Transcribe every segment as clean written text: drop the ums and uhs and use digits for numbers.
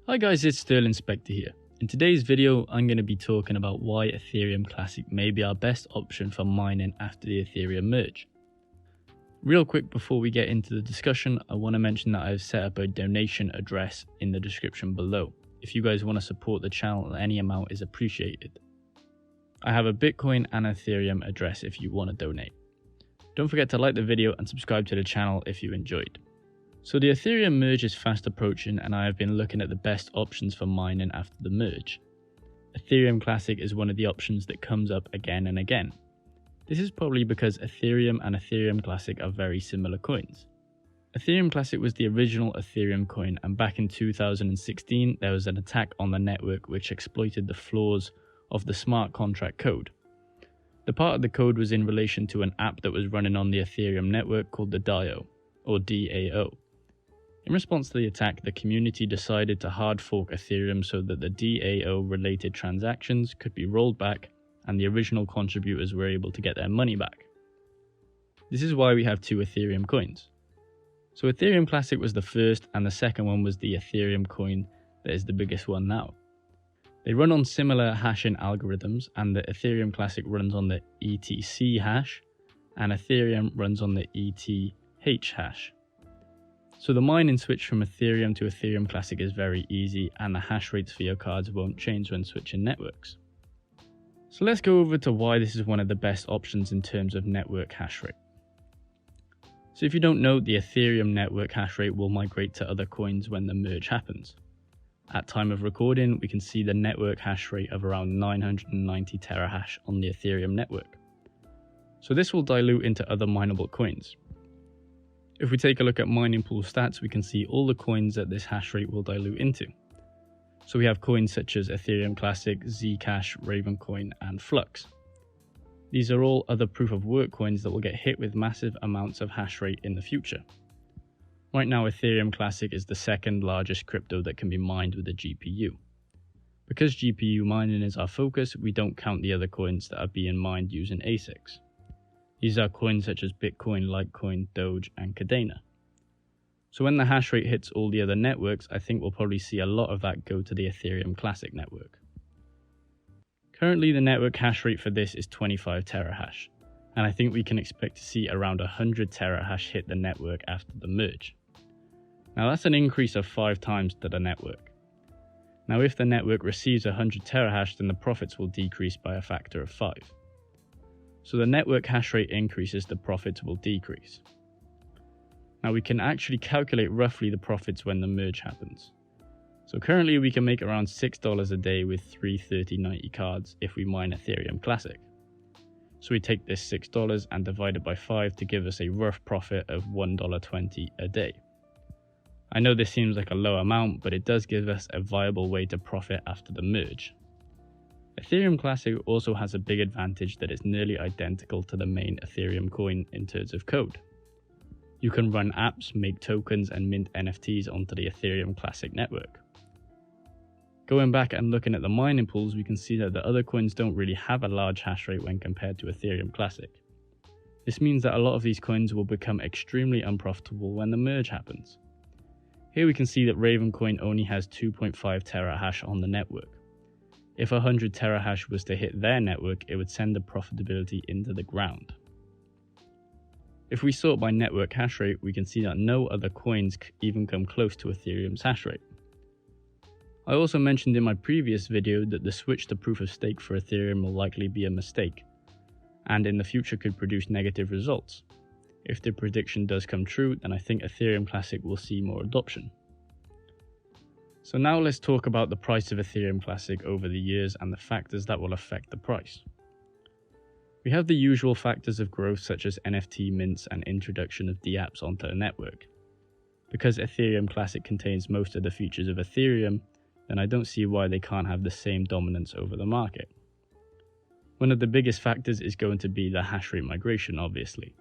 Hi guys, it's Sterling Spectre here. In today's video, I'm going to be talking about why Ethereum Classic may be our best option for mining after the Ethereum merge. Real quick before we get into the discussion, I want to mention that I've set up a donation address in the description below. If you guys want to support the channel, any amount is appreciated. I have a Bitcoin and Ethereum address if you want to donate. Don't forget to like the video and subscribe to the channel if you enjoyed. So the Ethereum merge is fast approaching and I have been looking at the best options for mining after the merge. Ethereum Classic is one of the options that comes up again and again. This is probably because Ethereum and Ethereum Classic are very similar coins. Ethereum Classic was the original Ethereum coin, and back in 2016 there was an attack on the network which exploited the flaws of the smart contract code. The part of the code was in relation to an app that was running on the Ethereum network called the DAO, or DAO. In response to the attack, the community decided to hard fork Ethereum so that the DAO related transactions could be rolled back and the original contributors were able to get their money back. This is why we have two Ethereum coins. So Ethereum Classic was the first and the second one was the Ethereum coin that is the biggest one now. They run on similar hashing algorithms, and the Ethereum Classic runs on the ETC hash and Ethereum runs on the ETH hash. So the mining switch from Ethereum to Ethereum Classic is very easy, and the hash rates for your cards won't change when switching networks. So let's go over to why this is one of the best options in terms of network hash rate. So if you don't know, the Ethereum network hash rate will migrate to other coins when the merge happens. At time of recording, we can see the network hash rate of around 990 terahash on the Ethereum network. So this will dilute into other mineable coins. If we take a look at mining pool stats, we can see all the coins that this hash rate will dilute into. So we have coins such as Ethereum Classic, Zcash, Ravencoin, and FLUX. These are all other proof of work coins that will get hit with massive amounts of hash rate in the future. Right now, Ethereum Classic is the second largest crypto that can be mined with a GPU. Because GPU mining is our focus, we don't count the other coins that are being mined using ASICs. These are coins such as Bitcoin, Litecoin, Doge, and Cardano. So when the hash rate hits all the other networks, I think we'll probably see a lot of that go to the Ethereum Classic network. Currently, the network hash rate for this is 25 terahash, and I think we can expect to see around 100 terahash hit the network after the merge. Now that's an increase of 5 times to the network. Now if the network receives 100 terahash, then the profits will decrease by a factor of 5. So the network hash rate increases, the profits will decrease. Now we can actually calculate roughly the profits when the merge happens. So currently we can make around $6 a day with 3 3090 cards if we mine Ethereum Classic. So we take this $6 and divide it by 5 to give us a rough profit of $1.20 a day. I know this seems like a low amount, but it does give us a viable way to profit after the merge. Ethereum Classic also has a big advantage that is nearly identical to the main Ethereum coin in terms of code. You can run apps, make tokens, and mint NFTs onto the Ethereum Classic network. Going back and looking at the mining pools, we can see that the other coins don't really have a large hash rate when compared to Ethereum Classic. This means that a lot of these coins will become extremely unprofitable when the merge happens. Here we can see that Ravencoin only has 2.5 terahash on the network. If 100 terahash was to hit their network, it would send the profitability into the ground. If we sort by network hash rate, we can see that no other coins even come close to Ethereum's hash rate. I also mentioned in my previous video that the switch to proof of stake for Ethereum will likely be a mistake, and in the future could produce negative results. If the prediction does come true, then I think Ethereum Classic will see more adoption. So now let's talk about the price of Ethereum Classic over the years and the factors that will affect the price. We have the usual factors of growth such as NFT mints and introduction of dApps onto the network. Because Ethereum Classic contains most of the features of Ethereum, then I don't see why they can't have the same dominance over the market. One of the biggest factors is going to be the hash rate migration, obviously.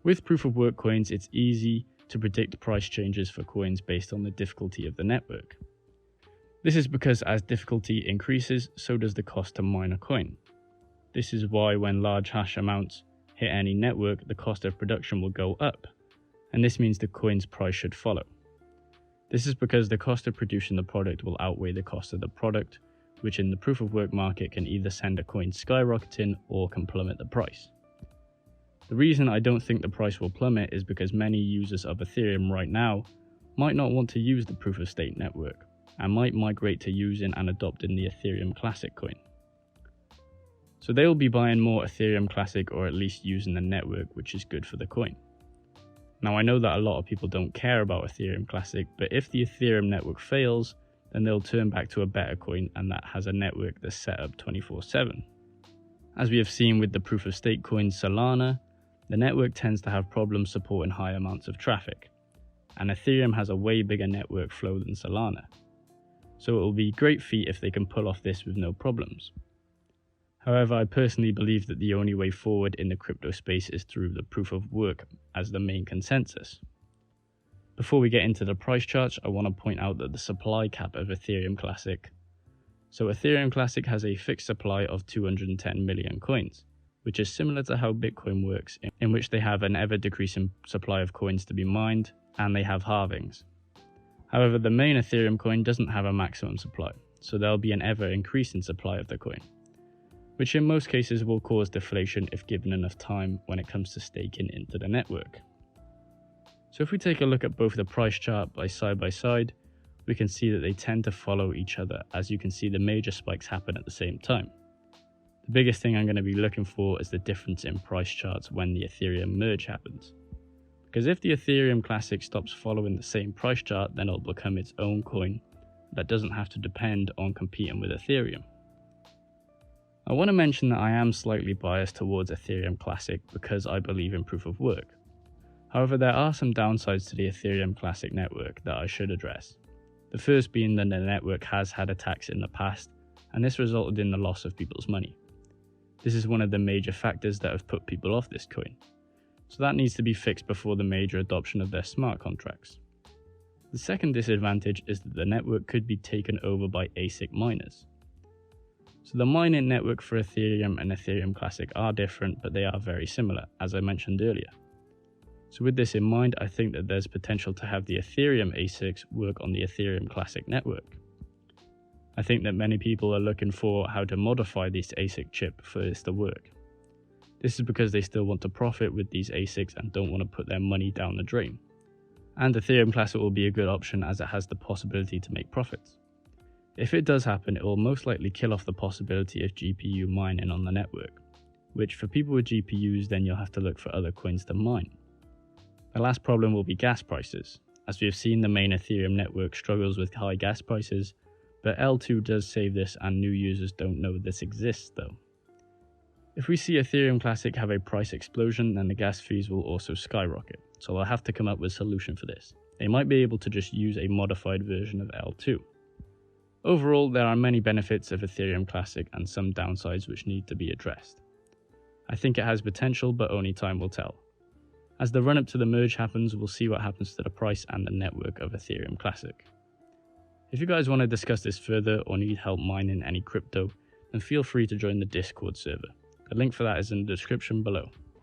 With proof of work coins, it's easy to predict price changes for coins based on the difficulty of the network. This is because as difficulty increases, so does the cost to mine a coin. This is why when large hash amounts hit any network, the cost of production will go up, and this means the coin's price should follow. This is because the cost of producing the product will outweigh the cost of the product, which in the proof of work market can either send a coin skyrocketing or can plummet the price. The reason I don't think the price will plummet is because many users of Ethereum right now might not want to use the proof of stake network and might migrate to using and adopting the Ethereum Classic coin. So they will be buying more Ethereum Classic, or at least using the network, which is good for the coin. Now I know that a lot of people don't care about Ethereum Classic, but if the Ethereum network fails, then they'll turn back to a better coin, and that has a network that's set up 24/7. As we have seen with the proof of stake coin Solana, the network tends to have problems supporting high amounts of traffic, and Ethereum has a way bigger network flow than Solana. So it will be a great feat if they can pull off this with no problems. However, I personally believe that the only way forward in the crypto space is through the proof of work as the main consensus. Before we get into the price charts, I want to point out that the supply cap of Ethereum Classic. So Ethereum Classic has a fixed supply of 210 million coins, which is similar to how Bitcoin works, in which they have an ever-decreasing supply of coins to be mined, and they have halvings. However, the main Ethereum coin doesn't have a maximum supply, so there'll be an ever-increasing supply of the coin, which in most cases will cause deflation if given enough time when it comes to staking into the network. So if we take a look at both the price chart by side, we can see that they tend to follow each other, as you can see the major spikes happen at the same time. The biggest thing I'm going to be looking for is the difference in price charts when the Ethereum merge happens. Because if the Ethereum Classic stops following the same price chart, then it'll become its own coin that doesn't have to depend on competing with Ethereum. I want to mention that I am slightly biased towards Ethereum Classic because I believe in proof of work. However, there are some downsides to the Ethereum Classic network that I should address. The first being that the network has had attacks in the past, and this resulted in the loss of people's money. This is one of the major factors that have put people off this coin, so that needs to be fixed before the major adoption of their smart contracts. The second disadvantage is that the network could be taken over by ASIC miners. So the mining network for Ethereum and Ethereum Classic are different, but they are very similar, as I mentioned earlier. So with this in mind, I think that there's potential to have the Ethereum ASICs work on the Ethereum Classic network. I think that many people are looking for how to modify this ASIC chip for this to work. This is because they still want to profit with these ASICs and don't want to put their money down the drain. And Ethereum Classic will be a good option as it has the possibility to make profits. If it does happen, it will most likely kill off the possibility of GPU mining on the network, which for people with GPUs, then you'll have to look for other coins to mine. The last problem will be gas prices. As we have seen, the main Ethereum network struggles with high gas prices, but L2 does save this and new users don't know this exists though. If we see Ethereum Classic have a price explosion, then the gas fees will also skyrocket, so they'll have to come up with a solution for this. They might be able to just use a modified version of L2. Overall, there are many benefits of Ethereum Classic and some downsides which need to be addressed. I think it has potential, but only time will tell. As the run-up to the merge happens, we'll see what happens to the price and the network of Ethereum Classic. If you guys want to discuss this further or need help mining any crypto, then feel free to join the Discord server. The link for that is in the description below.